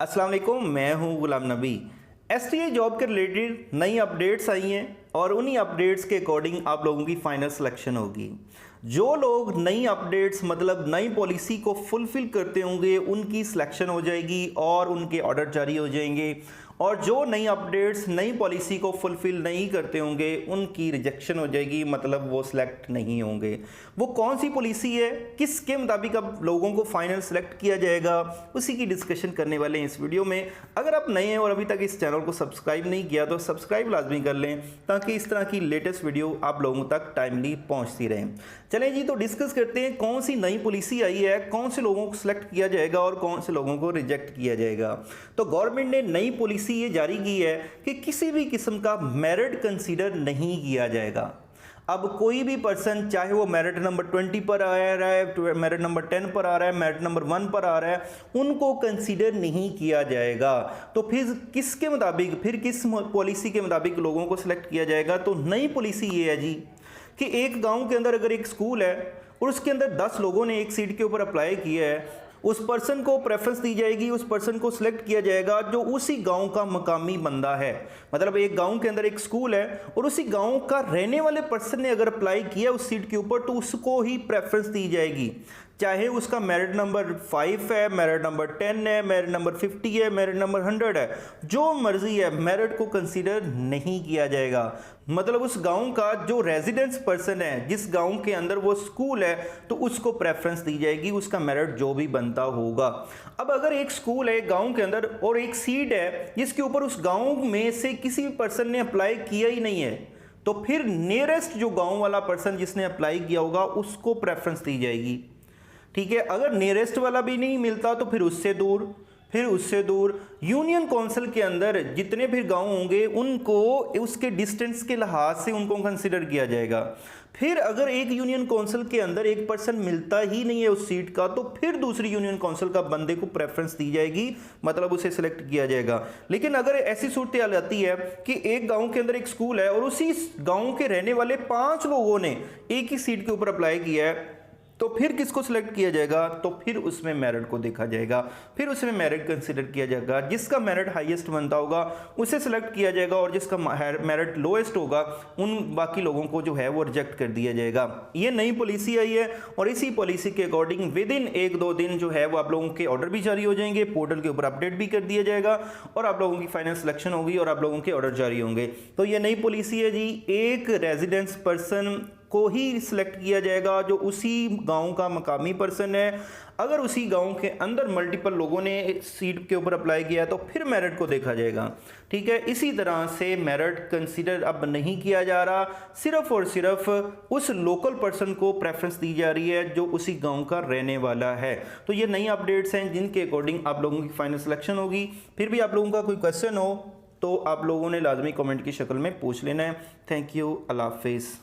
अस्सलाम वालेकुम, मैं हूं गुलाम नबी। एसटीए जॉब के रिलेटेड नई अपडेट्स आई हैं और उन्हीं अपडेट्स के अकॉर्डिंग आप लोगों की फाइनल सिलेक्शन होगी। जो लोग नई अपडेट्स मतलब नई पॉलिसी को फुलफिल करते होंगे उनकी सिलेक्शन हो जाएगी और उनके ऑर्डर जारी हो जाएंगे, और जो नई अपडेट्स नई पॉलिसी को फुलफिल नहीं करते होंगे उनकी रिजेक्शन हो जाएगी, मतलब वो सिलेक्ट नहीं होंगे। वो कौन सी पॉलिसी है, किसके मुताबिक अब लोगों को फाइनल सेलेक्ट किया जाएगा, उसी की डिस्कशन करने वाले हैं इस वीडियो में। अगर आप नए हैं और अभी तक इस चैनल को सब्सक्राइब नहीं किया तो सब्सक्राइब लाजमी कर लें ताकि इस तरह की लेटेस्ट वीडियो आप लोगों तक टाइमली पहुंचती रहे। चलें जी, तो डिस्कस करते हैं कौन सी नई पॉलिसी आई है, कौन से लोगों को सिलेक्ट किया जाएगा और कौन से लोगों को रिजेक्ट किया जाएगा। तो गवर्नमेंट ने नई पॉलिसी ये जारी की है कि किसी भी किस्म का मेरिट कंसीडर नहीं किया जाएगा। अब कोई भी पर्सन, चाहे वो मेरिट नंबर 20 पर आ रहा है, मेरिट नंबर 10 पर आ रहा है, मेरिट नंबर 1 पर आ रहा है, उनको कंसीडर नहीं किया जाएगा। तो फिर किसके मुताबिक, फिर किस पॉलिसी के मुताबिक लोगों को सिलेक्ट किया जाएगा। तो नई पॉलिसी ये है जी कि एक गांव के अंदर अगर एक स्कूल है और उसके अंदर 10 लोगों ने एक सीट के ऊपर अप्लाई किया है, उस पर्सन को प्रेफरेंस दी जाएगी, उस पर्सन को सिलेक्ट किया जाएगा जो उसी गांव का मकामी बंदा है। मतलब एक गांव के अंदर एक स्कूल है और उसी गांव का रहने वाले पर्सन ने अगर अप्लाई किया उस सीट के ऊपर तो उसको ही प्रेफरेंस दी जाएगी, चाहे उसका मेरिट नंबर 5 है, मेरिट नंबर 10 है, मेरिट नंबर 50 है, मेरिट नंबर 100 है, जो मर्जी है, मेरिट को कंसीडर नहीं किया जाएगा। मतलब उस गांव का जो रेजिडेंस पर्सन है, जिस गांव के अंदर वो स्कूल है, तो उसको प्रेफरेंस दी जाएगी, उसका मेरिट जो भी बनता होगा। अब अगर एक स्कूल है गांव के अंदर और एक सीट है जिसके ऊपर उस गांव में से किसी भी पर्सन ने अप्लाई किया ही नहीं है, तो फिर नियरेस्ट जो गांव वाला पर्सन जिसने अप्लाई किया होगा उसको प्रेफरेंस दी जाएगी। ठीक है, अगर नियरेस्ट वाला भी नहीं मिलता तो फिर उससे दूर, फिर उससे दूर। यूनियन काउंसिल के अंदर जितने भी गांव होंगे उनको उसके डिस्टेंस के लिहाज से उनको कंसीडर किया जाएगा। फिर अगर एक यूनियन काउंसिल के अंदर एक पर्सन मिलता ही नहीं है उस सीट का, तो फिर दूसरी यूनियन काउंसिल का बंदे को प्रेफरेंस दी जाएगी, मतलब उसे सिलेक्ट किया जाएगा। लेकिन अगर ऐसी सूरत हाल आती है कि एक गांव के अंदर एक स्कूल है और उसी गांव के रहने वाले 5 लोगों ने एक ही सीट के ऊपर अप्लाई किया है, तो फिर किसको सिलेक्ट किया जाएगा, तो फिर उसमें मेरिट को देखा जाएगा, फिर उसमें मेरिट कंसीडर किया जाएगा। जिसका मेरिट हाईएस्ट बनता होगा उसे सिलेक्ट किया जाएगा और जिसका मेरिट लोएस्ट होगा उन बाकी लोगों को जो है वो रिजेक्ट कर दिया जाएगा। ये नई पॉलिसी आई है और इसी पॉलिसी के अकॉर्डिंग विद इन 1-2 दिन जो है वो आप लोगों के ऑर्डर भी जारी हो जाएंगे, पोर्टल के ऊपर अपडेट भी कर दिया जाएगा और आप लोगों की फाइनल सिलेक्शन होगी और आप लोगों के ऑर्डर जारी होंगे। तो ये नई पॉलिसी है जी, एक रेजिडेंस पर्सन को ही सिलेक्ट किया जाएगा जो उसी गांव का मकामी पर्सन है। अगर उसी गांव के अंदर मल्टीपल लोगों ने सीट के ऊपर अप्लाई किया है तो फिर मेरिट को देखा जाएगा। ठीक है, इसी तरह से मेरिट कंसीडर अब नहीं किया जा रहा, सिर्फ और सिर्फ उस लोकल पर्सन को प्रेफरेंस दी जा रही है जो उसी गांव का रहने वाला है। तो ये नई अपडेट्स हैं जिनके अकॉर्डिंग आप लोगों की फाइनल सिलेक्शन होगी। फिर भी आप लोगों का कोई क्वेश्चन हो तो आप लोगों ने लाजमी कमेंट की शक्ल में पूछ लेना है। थैंक यू, अल्लाह हाफिज़।